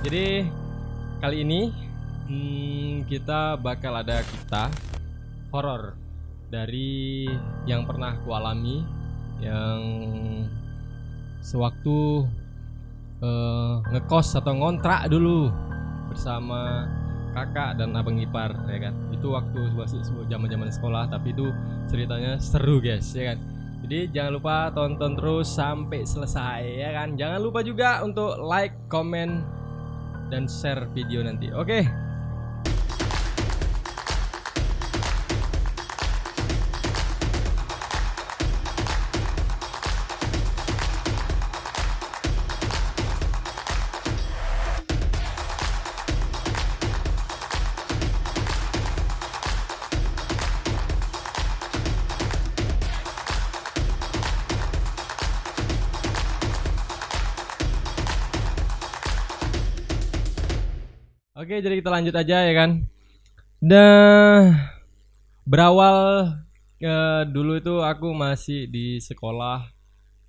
Jadi kali ini kita bakal ada kisah horor dari yang pernah kualami, yang sewaktu ngekos atau ngontrak dulu bersama kakak dan abang ipar, ya kan. Itu waktu masih zaman sekolah, tapi itu ceritanya seru guys, ya kan. Jadi jangan lupa tonton terus sampai selesai, ya kan. Jangan lupa juga untuk like, comment, dan share video nanti. Oke. Oke, jadi kita lanjut aja, ya kan. Berawal dulu itu aku masih di sekolah,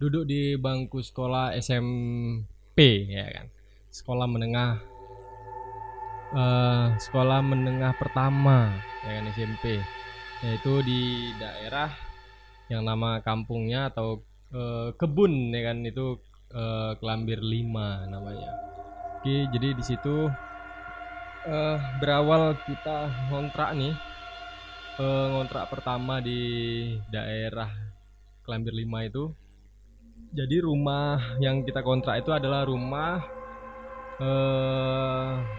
duduk di bangku sekolah SMP, ya kan. Sekolah menengah pertama, ya kan, SMP. Yaitu di daerah yang nama kampungnya atau kebun, ya kan, itu Kelambir 5 namanya. Oke, jadi di situ berawal kita ngontrak nih, ngontrak pertama di daerah Kelambir 5 itu. Jadi rumah yang kita kontrak itu adalah rumah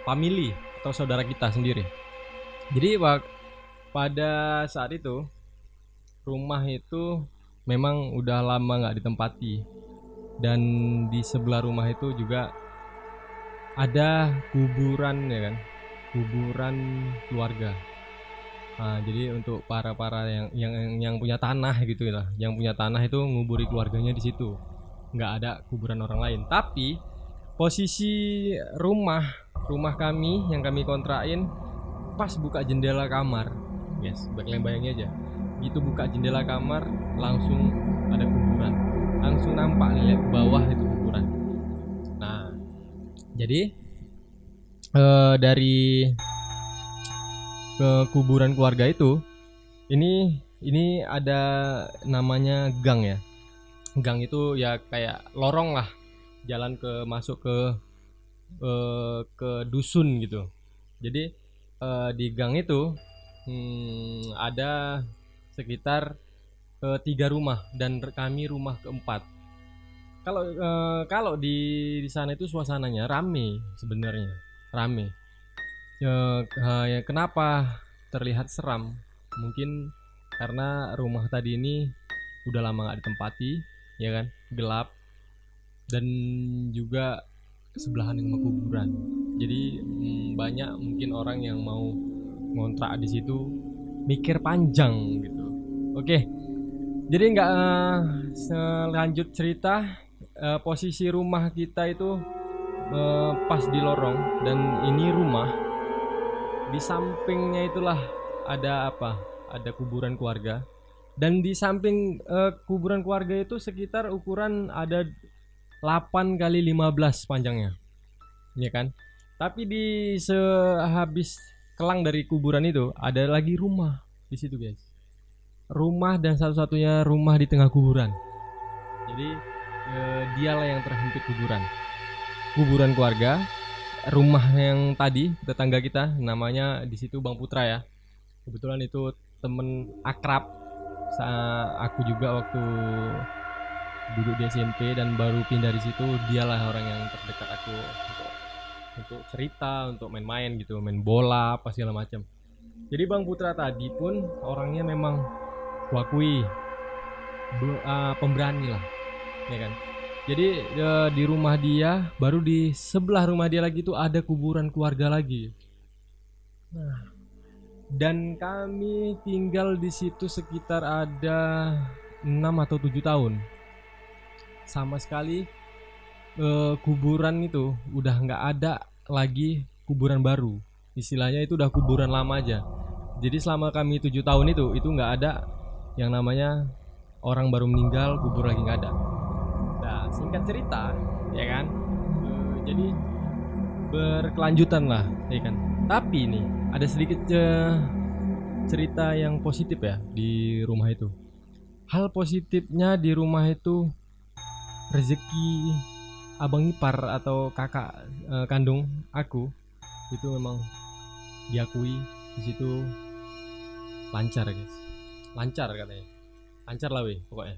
family atau saudara kita sendiri. Jadi pada saat itu rumah itu memang udah lama nggak ditempati, dan di sebelah rumah itu juga ada kuburan, ya kan, kuburan keluarga. Nah, jadi untuk para yang punya tanah gitu lah, yang punya tanah itu nguburi keluarganya di situ. Nggak ada kuburan orang lain. Tapi posisi rumah kami yang kami kontrakin pas buka jendela kamar, guys, bayangin aja. Gitu buka jendela kamar langsung ada kuburan. Langsung nampak lihat bawah itu kuburan. Nah, jadi dari ke kuburan keluarga itu, ini ada namanya gang, ya. Gang itu ya kayak lorong lah, jalan masuk ke dusun gitu. Jadi di gang itu ada sekitar 3 rumah, dan kami rumah keempat. Kalau di sana itu suasananya rame, sebenarnya rame. Ya, kenapa terlihat seram? Mungkin karena rumah tadi ini udah lama nggak ditempati, ya kan, gelap, dan juga sebelahan dengan kuburan. Jadi banyak mungkin orang yang mau ngontrak di situ mikir panjang gitu. Oke, jadi nggak selanjut cerita. Posisi rumah kita itu pas di lorong, dan ini rumah di sampingnya itulah ada apa? Ada kuburan keluarga, dan di samping kuburan keluarga itu sekitar ukuran ada 8 kali 15 panjangnya, ya kan. Tapi di sehabis kelang dari kuburan itu ada lagi rumah di situ, guys. Rumah, dan satu-satunya rumah di tengah kuburan. Jadi dialah yang terhimpit kuburan keluarga. Rumah yang tadi tetangga kita namanya di situ Bang Putra, ya. Kebetulan itu temen akrab aku juga waktu duduk di SMP dan baru pindah di situ. Dialah orang yang terdekat aku untuk cerita, untuk main-main gitu, main bola apa segala macam. Jadi Bang Putra tadi pun orangnya memang kuakui pemberani lah, ya kan. Jadi di rumah dia, baru di sebelah rumah dia lagi tuh ada kuburan keluarga lagi. Nah, dan kami tinggal di situ sekitar ada 6 atau 7 tahun. Sama sekali kuburan itu udah nggak ada lagi kuburan baru. Istilahnya itu udah kuburan lama aja. Jadi selama kami 7 tahun itu nggak ada yang namanya orang baru meninggal kubur lagi, nggak ada. Nah, singkat cerita, ya kan, jadi berkelanjutan lah, ya kan. Tapi ini ada sedikit cerita yang positif ya di rumah itu. Hal positifnya di rumah itu, rezeki abang ipar atau kakak kandung aku itu memang diakui di situ lancar guys, lancar katanya, lancar lah weh pokoknya.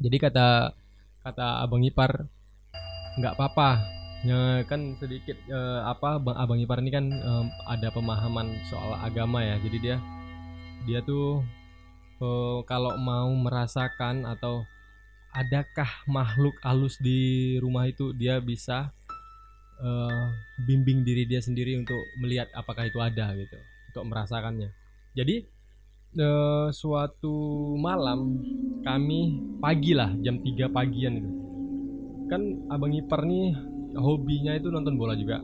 Jadi kata kata abang ipar, nggak apa-apa ya, kan sedikit abang ipar ini kan ada pemahaman soal agama ya. Jadi dia tuh kalau mau merasakan atau adakah makhluk halus di rumah itu, dia bisa eh, bimbing diri dia sendiri untuk melihat apakah itu ada gitu, untuk merasakannya. Jadi suatu malam kami pagi lah, jam 3 pagian itu, kan abang ipar nih hobinya itu nonton bola juga,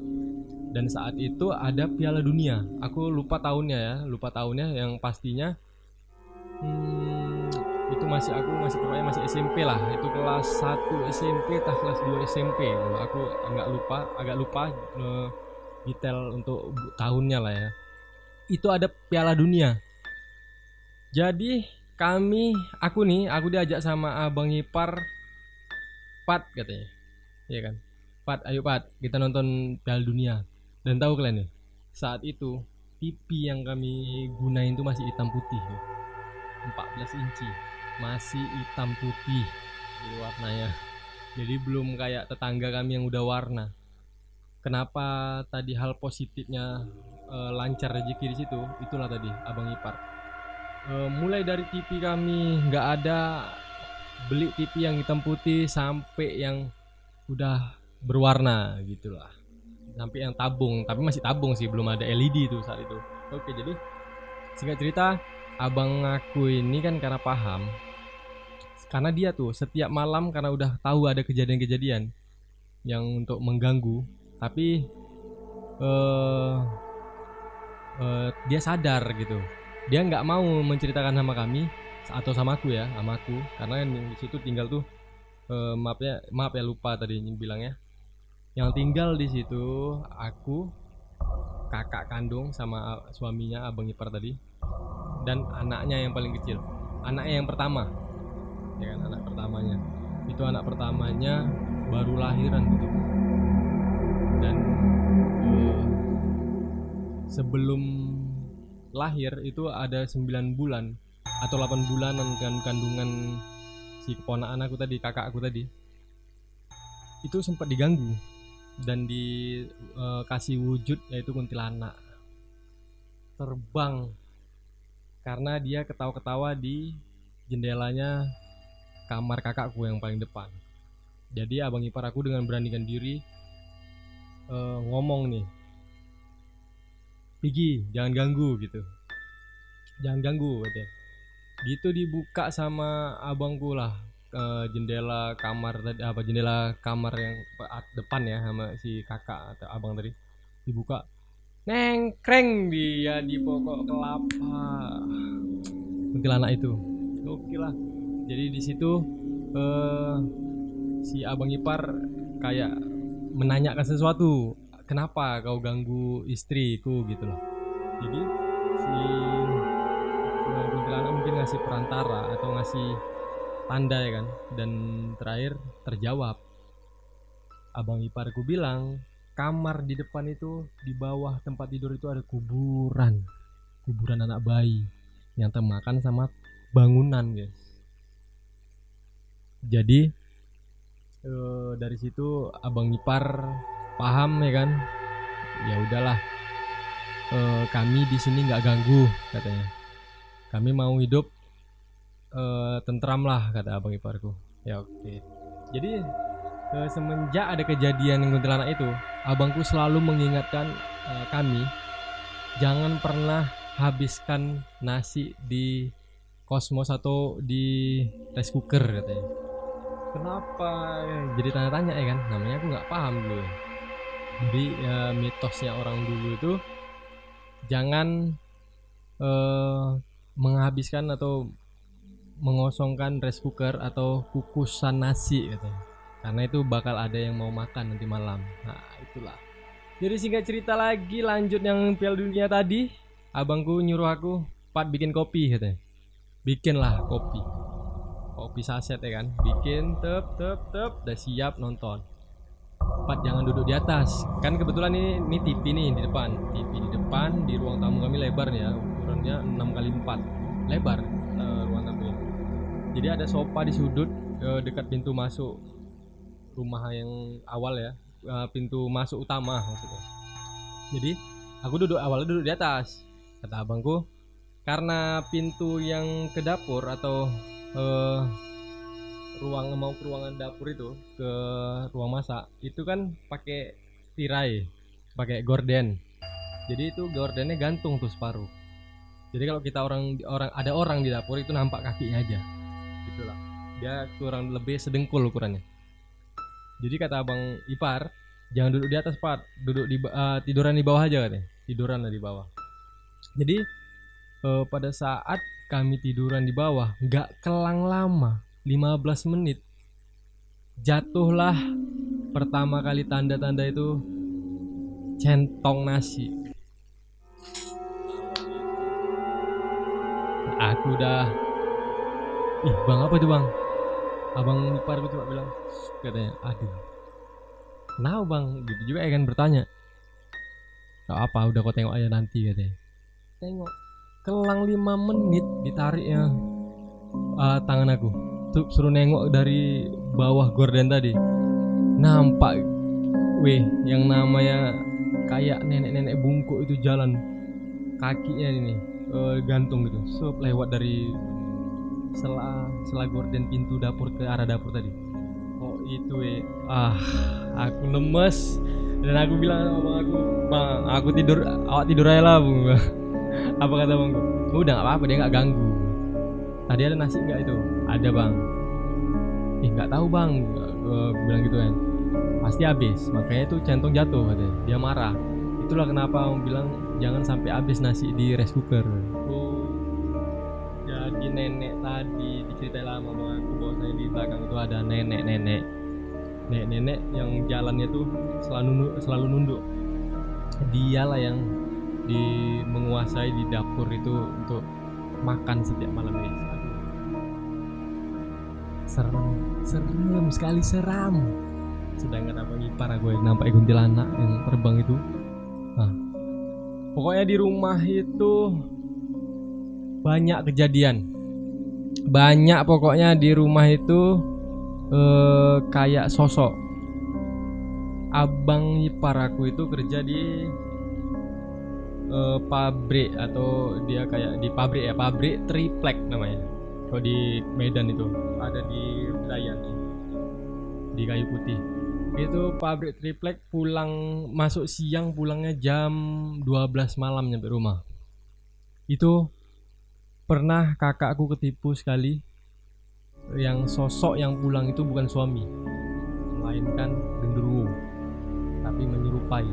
dan saat itu ada Piala Dunia. Aku lupa tahunnya ya, lupa tahunnya, yang pastinya itu aku masih pokoknya masih SMP lah, itu kelas 1 SMP atau kelas 2 SMP. Aku agak lupa detail untuk tahunnya lah ya. Itu ada Piala Dunia. Jadi aku diajak sama abang ipar, Pat katanya, iya kan, Pat ayo Pat kita nonton Piala Dunia. Dan tahu kalian nih, saat itu TV yang kami gunain itu masih hitam putih ya. 14 inci masih hitam putih di warnanya, jadi belum kayak tetangga kami yang udah warna. Kenapa tadi hal positifnya lancar rezeki di situ, itulah tadi abang ipar. Mulai dari TV kami nggak ada, beli TV yang hitam putih sampai yang udah berwarna gitulah, sampai yang tabung, tapi masih tabung sih, belum ada LED itu saat itu. Oke, jadi singkat cerita, abang aku ini kan karena paham, karena dia tuh setiap malam karena udah tahu ada kejadian-kejadian yang untuk mengganggu, tapi eh dia sadar gitu, dia nggak mau menceritakan sama kami atau sama aku ya, sama aku, karena yang di situ tinggal tuh maaf ya lupa tadi bilangnya, yang tinggal di situ aku, kakak kandung sama suaminya abang ipar tadi, dan anaknya yang paling kecil, anaknya yang pertama, ya kan, anak pertamanya. Itu anak pertamanya baru lahiran gitu. Dan sebelum lahir itu ada 9 bulan atau 8 bulanan kan kandungan si keponakan aku tadi, kakak aku tadi. Itu sempat diganggu dan dikasih wujud, yaitu kuntilanak terbang karena dia ketawa-ketawa di jendelanya kamar kakakku yang paling depan. Jadi abang ipar aku dengan beranikan diri ngomong nih, Pigi jangan ganggu gitu, jangan ganggu katanya. Gitu dibuka sama abangku lah jendela kamar tadi, jendela kamar yang depan ya, sama si kakak atau abang tadi, dibuka, nengkreng dia di pokok kelapa kuntilanak itu. Oke lah. Jadi di situ si abang ipar kayak menanyakan sesuatu, kenapa kau ganggu istriku gitu loh. Jadi si kuntilanak mungkin ngasih perantara atau ngasih tanda ya kan, dan terakhir terjawab. Abang iparku bilang kamar di depan itu, di bawah tempat tidur itu ada kuburan anak bayi yang termakan sama bangunan guys. Jadi dari situ abang ipar paham ya kan, ya udahlah, kami di sini nggak ganggu katanya, kami mau hidup tentram lah kata abang iparku. Ya oke. Jadi semenjak ada kejadian kuntilanak itu, abangku selalu mengingatkan kami jangan pernah habiskan nasi di kosmos atau di rice cooker katanya. Kenapa? Jadi tanya-tanya ya kan, namanya aku nggak paham dulu. Jadi mitosnya orang dulu itu jangan menghabiskan atau mengosongkan rice cooker atau kukusan nasi katanya, karena itu bakal ada yang mau makan nanti malam. Nah itulah. Jadi singkat cerita lagi, lanjut yang Piala Dunia tadi, abangku nyuruh aku, "Pat, bikin kopi," katanya. Bikinlah kopi. Kopi saset ya kan. Bikin udah siap nonton. Pat, jangan duduk di atas. Kan kebetulan ini TV nih di depan. TV di depan, di ruang tamu kami lebar nih ya, ukurannya 6x4. Lebar ruang tamunya. Jadi ada sofa di sudut dekat pintu masuk rumah yang awal ya. Pintu masuk utama maksudnya. Jadi aku awalnya duduk di atas. Kata abangku, karena pintu yang ke dapur atau ke ruangan dapur itu, ke ruang masak itu kan pakai tirai, pakai gorden. Jadi itu gordennya gantung tuh separuh. Jadi kalau kita ada orang di dapur itu nampak kakinya aja. Gitulah. Dia kurang lebih sedengkul ukurannya. Jadi kata abang ipar, jangan duduk di atas, Pat. Tiduran di bawah aja katanya. Tiduran lah di bawah. Jadi pada saat kami tiduran di bawah, nggak kelang lama, 15 menit, jatuhlah pertama kali tanda-tanda itu centong nasi. Aku udah, bang apa itu bang? Abang ipar gue cuma bilang, katanya, aduh, kenapa bang? Gitu juga ya kan bertanya. Gak apa, udah kau tengok aja nanti katanya. Tengok, kelang 5 menit ditariknya tangan aku. Suruh nengok dari bawah gorden tadi. Nampak, yang namanya kayak nenek-nenek bungkuk itu jalan. Kakinya ini gantung gitu, lewat dari sela gorden pintu dapur ke arah dapur tadi. Oh itu aku lemes dan aku bilang sama aku, bang, aku tidur, awak tidur aja lah bung. Apa kata bangku? Udah nggak apa-apa, dia nggak ganggu. Tadi ada nasi nggak itu? Ada bang. Nggak tahu bang, gue bilang gitu kan. Pasti habis, makanya itu centong jatuh katanya. Dia marah. Itulah kenapa aku bilang jangan sampai habis nasi di rice cooker. Jadi nenek tadi diceritain lama sama aku bahwasanya di belakang itu ada nenek yang jalannya tuh selalu nunduk. Dialah yang menguasai di dapur itu untuk makan setiap malam guys. Serem sekali, seram. Sedangkan abang ipar gue nampak kuntilanak yang terbang itu. Pokoknya di rumah itu banyak kejadian. Banyak pokoknya di rumah itu kayak sosok. Abang ipar aku itu kerja di pabrik, atau dia kayak di pabrik triplek namanya. Kalau di Medan itu ada di wilayah di Kayu Putih. Itu pabrik triplek, masuk siang, pulangnya jam 12 malam nyampe rumah. Itu pernah kakakku ketipu sekali. Yang sosok yang pulang itu bukan suami, melainkan genderuwo, tapi menyerupai.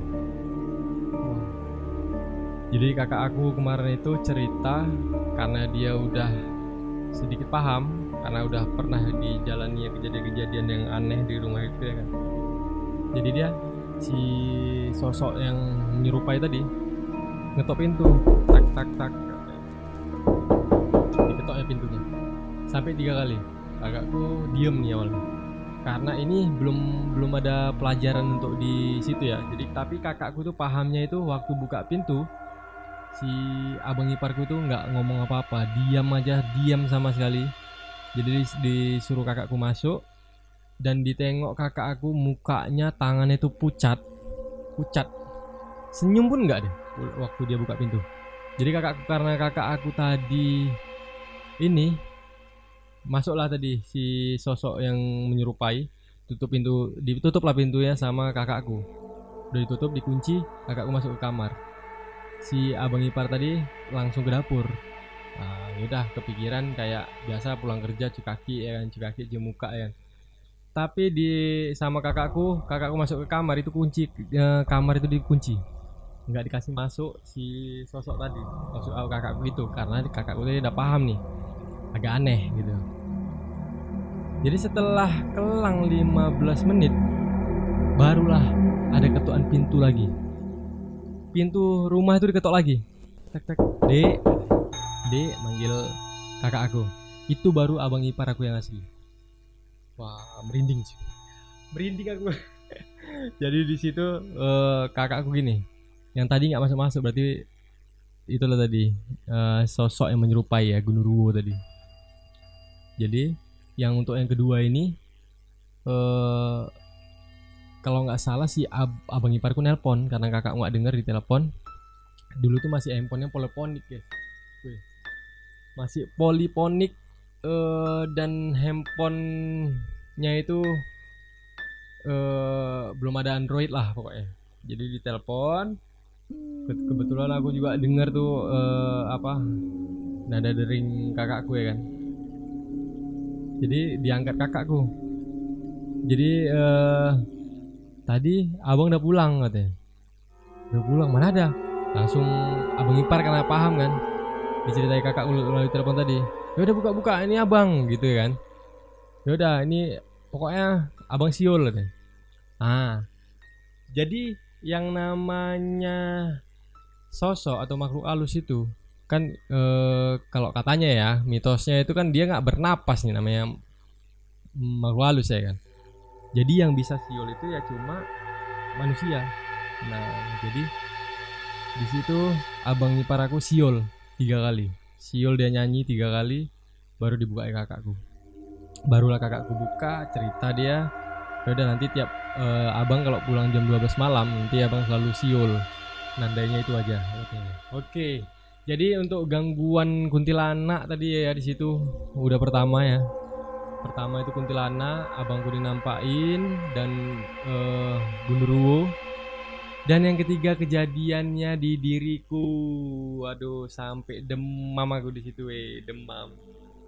Jadi kakak aku kemarin itu cerita, karena dia udah sedikit paham, karena udah pernah dijalani kejadian-kejadian yang aneh di rumah itu ya kan. Jadi dia, si sosok yang menyerupai tadi, ngetok pintu, tak, diketoknya pintunya sampai 3 kali. Kakakku diem nih awalnya, karena ini belum ada pelajaran untuk di situ ya. Jadi tapi kakakku tuh pahamnya itu waktu buka pintu, si abang iparku tuh nggak ngomong apa-apa, diam sama sekali. Jadi disuruh kakakku masuk, dan ditengok kakak aku mukanya, tangannya itu pucat, senyum pun nggak deh waktu dia buka pintu. Jadi karena kakak aku tadi ini masuklah tadi si sosok yang menyerupai, ditutuplah pintunya sama kakakku. Udah ditutup, dikunci, kakakku masuk ke kamar. Si abang ipar tadi langsung ke dapur. Udah kepikiran kayak biasa pulang kerja cuci kaki muka ya. Tapi sama kakakku masuk ke kamar itu kunci, kamar itu dikunci, nggak dikasih masuk si sosok tadi, maksud kakakku itu, karena kakakku tadi udah paham nih, agak aneh gitu. Jadi setelah kelang 15 menit barulah ada ketukan pintu lagi. pintu rumah itu diketok lagi. Tek tek. Dek, dek manggil kakak aku. Itu baru abang ipar aku yang asli. Wah, merinding sih. Merinding aku. Jadi di situ kakakku gini. Yang tadi nggak masuk-masuk berarti itulah tadi sosok yang menyerupai ya Gundurwo tadi. Jadi yang untuk yang kedua ini kalau nggak salah si abang iparku nelpon karena kakak nggak denger di telepon. Dulu tuh masih handphonenya poliponik ya. Masih poliponik dan handphonenya itu belum ada Android lah pokoknya. Jadi di telepon kebetulan aku juga denger tuh nada dering kakakku ya kan. Jadi diangkat kakakku. Jadi tadi abang udah pulang katanya. Udah pulang mana ada? Langsung abang ipar karena paham kan. Diceritain kakak melalui telepon tadi. Ya udah buka-buka ini abang gitu kan. Ya udah ini pokoknya abang siul katanya. Jadi yang namanya sosok atau makhluk halus itu kan kalau katanya ya mitosnya itu kan dia nggak bernapas nih namanya makhluk halus ya kan. Jadi yang bisa siul itu ya cuma manusia. Nah jadi di situ abang ipar aku siul 3 kali. Siul dia nyanyi 3 kali baru dibuka kakakku. Barulah kakakku buka cerita dia. Ya udah nanti tiap abang kalau pulang jam 12 malam nanti abang selalu siul. Nandainya itu aja. Oke. Jadi untuk gangguan kuntilanak tadi ya di situ udah pertama ya. Pertama itu kuntilanak, abangku dinampain dan Gundurwo. Dan yang ketiga kejadiannya di diriku. Waduh, sampai demam aku di situ demam.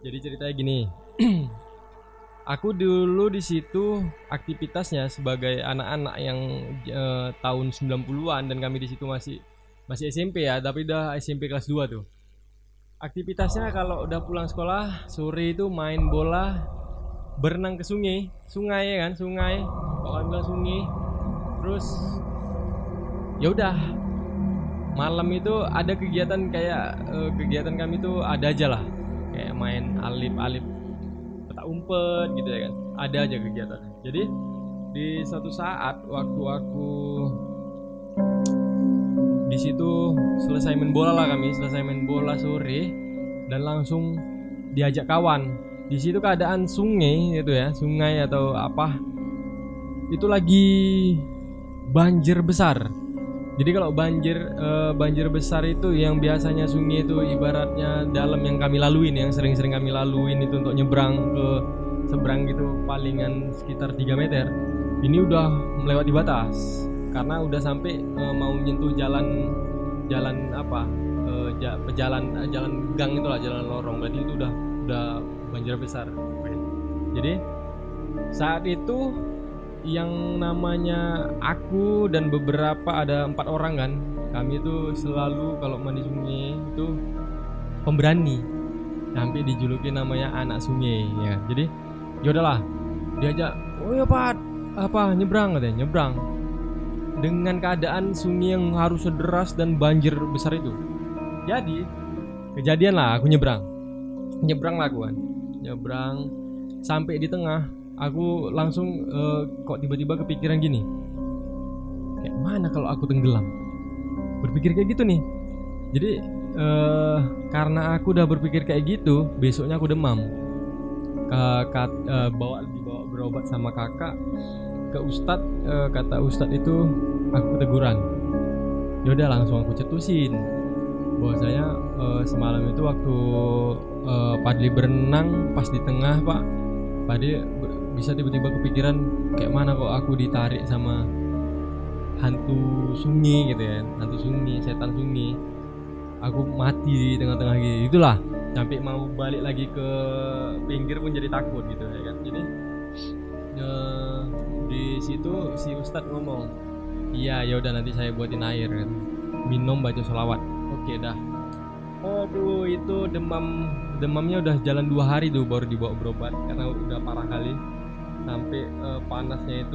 Jadi ceritanya gini. Aku dulu di situ aktivitasnya sebagai anak-anak yang tahun 90-an dan kami di situ masih SMP ya, tapi udah SMP kelas 2 tuh. Aktivitasnya kalau udah pulang sekolah sore itu main bola, berenang ke sungai ya kan, sungai. Kalau bilang sungai. Terus ya udah. Malam itu ada kegiatan kayak kegiatan kami tuh ada aja lah. Kayak main alip-alip petak umpet gitu ya kan. Ada aja kegiatan. Jadi di suatu saat waktu aku di situ selesai main bola lah kami, selesai main bola sore dan langsung diajak kawan. Di situ keadaan sungai itu ya, sungai atau apa itu lagi banjir besar. Jadi kalau banjir besar itu yang biasanya sungai itu ibaratnya dalam yang kami laluin, yang sering-sering kami laluin itu untuk nyebrang ke seberang gitu palingan sekitar 3 meter. Ini udah melewati batas karena udah sampai mau menyentuh jalan gang itulah, jalan lorong. Berarti itu udah banjir besar. Jadi saat itu yang namanya aku dan beberapa ada 4 orang kan, kami itu selalu kalau mandi sungai itu pemberani, sampai dijuluki namanya anak sungai ya. Jadi yaudahlah diajak, oh ya Pak nyebrang katanya, nyebrang dengan keadaan sungai yang harus deras dan banjir besar itu. Jadi kejadian lah aku nyebrang lah aku kan, nyebrang sampai di tengah. Aku langsung kok tiba-tiba kepikiran gini, kayak mana kalau aku tenggelam? Berpikir kayak gitu nih. Jadi karena aku udah berpikir kayak gitu, besoknya aku demam. Dibawa berobat sama kakak ke ustad. Kata ustad itu aku teguran. Yaudah langsung aku cetusin bahwasanya semalam itu waktu Padli berenang pas di tengah Pak, Padli bisa tiba-tiba kepikiran kayak mana kok aku ditarik sama hantu sungai gitu ya, hantu sungai, setan sungai. Aku mati di tengah-tengah gitu. Itulah sampai mau balik lagi ke pinggir pun jadi takut gitu ya kan. Jadi di situ si ustadz ngomong, iya ya udah nanti saya buatin air kan, minum baca sholawat. Oke dah. Aduh itu demamnya udah jalan 2 hari tuh baru dibawa berobat karena udah parah kali. Sampai panasnya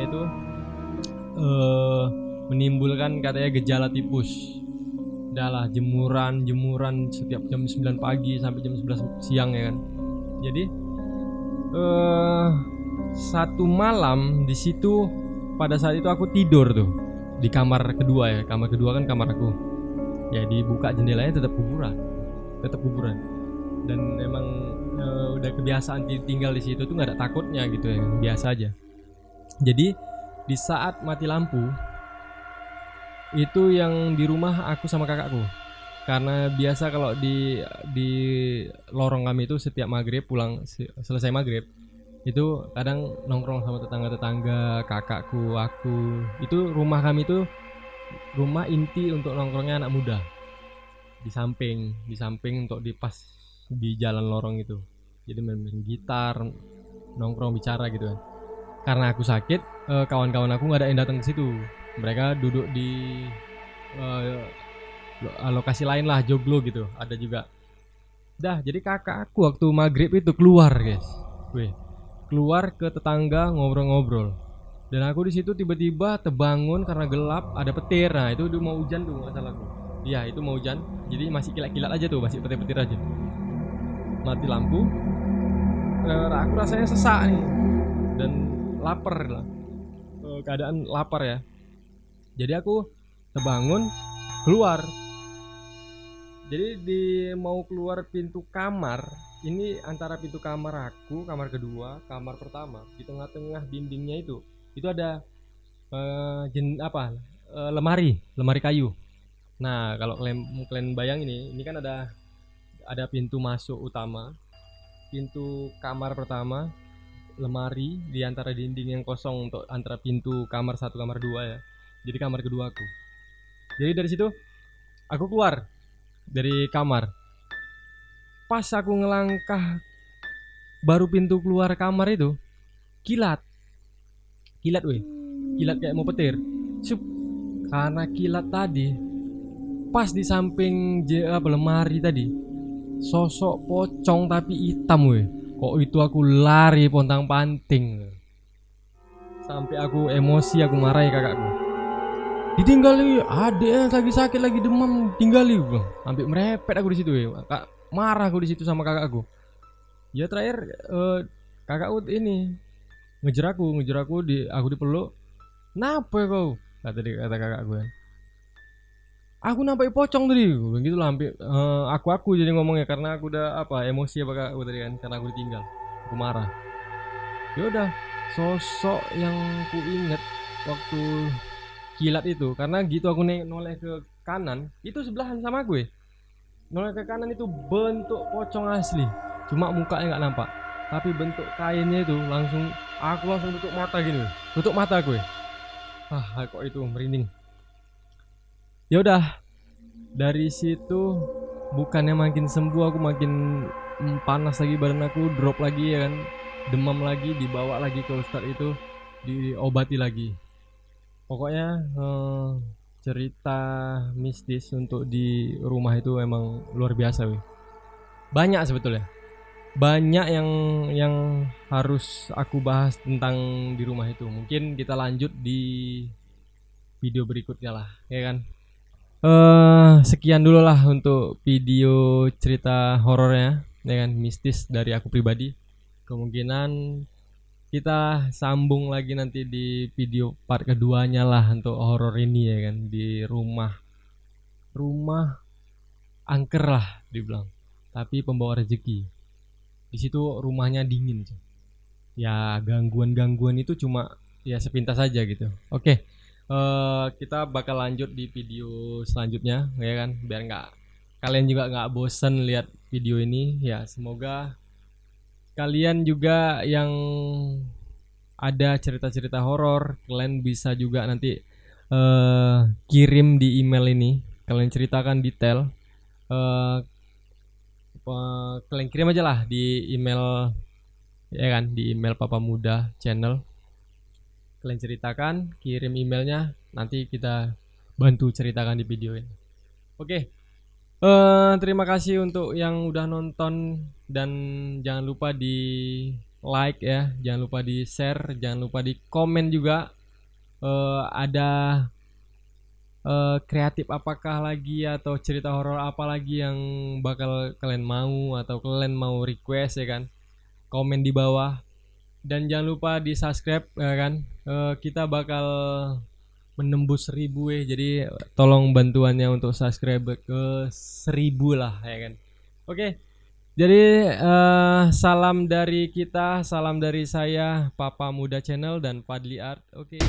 itu menimbulkan katanya gejala tipus. Udahlah jemuran setiap jam 9 pagi sampai jam 11 siang ya kan. Jadi satu malam di situ pada saat itu aku tidur tuh di kamar kedua ya. Kamar kedua kan kamar aku. Ya dibuka jendelanya tetap kuburan. Dan emang udah kebiasaan tinggal di situ tuh nggak ada takutnya gitu ya, biasa aja. Jadi di saat mati lampu itu yang di rumah aku sama kakakku, karena biasa kalau di lorong kami itu setiap maghrib pulang selesai maghrib itu kadang nongkrong sama tetangga kakakku, aku. Itu rumah kami itu rumah inti untuk nongkrongnya anak muda, di samping untuk di pas di jalan lorong itu. Jadi main gitar, nongkrong, bicara gitu kan. Karena aku sakit, kawan-kawan aku nggak ada yang datang ke situ. Mereka duduk di lokasi lain lah, joglo gitu. Ada juga. Jadi kakak aku waktu maghrib itu keluar guys, keluar ke tetangga ngobrol-ngobrol. Dan aku di situ tiba-tiba terbangun karena gelap, ada petir. Nah itu udah mau hujan tuh, nggak salah aku. Iya itu mau hujan, jadi masih kilat-kilat aja tuh, masih petir-petir aja. Mati lampu, aku rasanya sesak nih dan lapar lah, keadaan lapar ya. Jadi aku terbangun keluar. Jadi mau keluar pintu kamar, ini antara pintu kamar aku, kamar kedua, kamar pertama, di tengah-tengah dindingnya itu ada lemari kayu. Nah kalau kalian bayang ini kan ada pintu masuk utama, pintu kamar pertama, lemari di antara dinding yang kosong untuk antara pintu kamar 1 kamar 2 ya. Jadi kamar kedua aku. Jadi dari situ aku keluar dari kamar. Pas aku ngelangkah baru pintu keluar kamar itu kilat kayak mau petir. Karena kilat tadi pas di samping lemari tadi sosok pocong tapi hitam Kok itu aku lari pontang-panting. Sampai aku emosi, aku marahi kakakku. Ditinggali, adiknya lagi sakit, lagi demam, tinggali bang. Sampai merepet aku di situ Kak, marah aku di situ sama kakakku. Ya terakhir kakakku ini ngejar aku aku dipeluk. Kenapa kau? Kata kakakku kan. Aku nampak pocong tadi, begitu lah. Sampai aku jadi ngomongnya karena aku udah emosi kakakku tadi kan, karena aku ditinggal. Aku marah. Ya udah, sosok yang ku inget waktu kilat itu, karena gitu aku noleh ke kanan, itu sebelahan sama gue. Noleh ke kanan itu bentuk pocong asli, cuma mukanya nggak nampak, tapi bentuk kainnya itu aku langsung tutup mata gini, tutup mata gue. Kok itu merinding. Ya udah, dari situ bukannya makin sembuh, aku makin panas lagi badan aku, drop lagi ya kan, demam lagi, dibawa lagi ke ustadz itu, diobati lagi. Pokoknya cerita mistis untuk di rumah itu emang luar biasa banyak sebetulnya, banyak yang harus aku bahas tentang di rumah itu. Mungkin kita lanjut di video berikutnya lah ya kan. Sekian dulu lah untuk video cerita horornya ya kan, mistis dari aku pribadi. Kemungkinan kita sambung lagi nanti di video part keduanya lah untuk horor ini ya kan, di rumah angker lah dibilang, tapi pembawa rezeki. Di situ rumahnya dingin ya, gangguan itu cuma ya sepintas saja gitu. Oke, kita bakal lanjut di video selanjutnya ya kan, biar kalian juga nggak bosan lihat video ini ya. Semoga kalian juga yang ada cerita-cerita horor, kalian bisa juga nanti kirim di email ini. Kalian ceritakan detail, kalian kirim aja lah di email ya kan, di email Papa Muda Channel. Kalian ceritakan, kirim emailnya, nanti kita bantu ceritakan di video ini. Oke. Terima kasih untuk yang udah nonton, dan jangan lupa di like ya, jangan lupa di share, jangan lupa di komen juga. Ada kreatif apakah lagi atau cerita horor apa lagi yang bakal kalian mau atau kalian mau request ya kan, komen di bawah. Dan jangan lupa di subscribe ya kan. Kita bakal menembus 1000 ya, jadi tolong bantuannya untuk subscribe ke 1000 lah ya kan. Oke, jadi salam dari kita, salam dari saya Papa Muda Channel dan Fadli Art. Oke.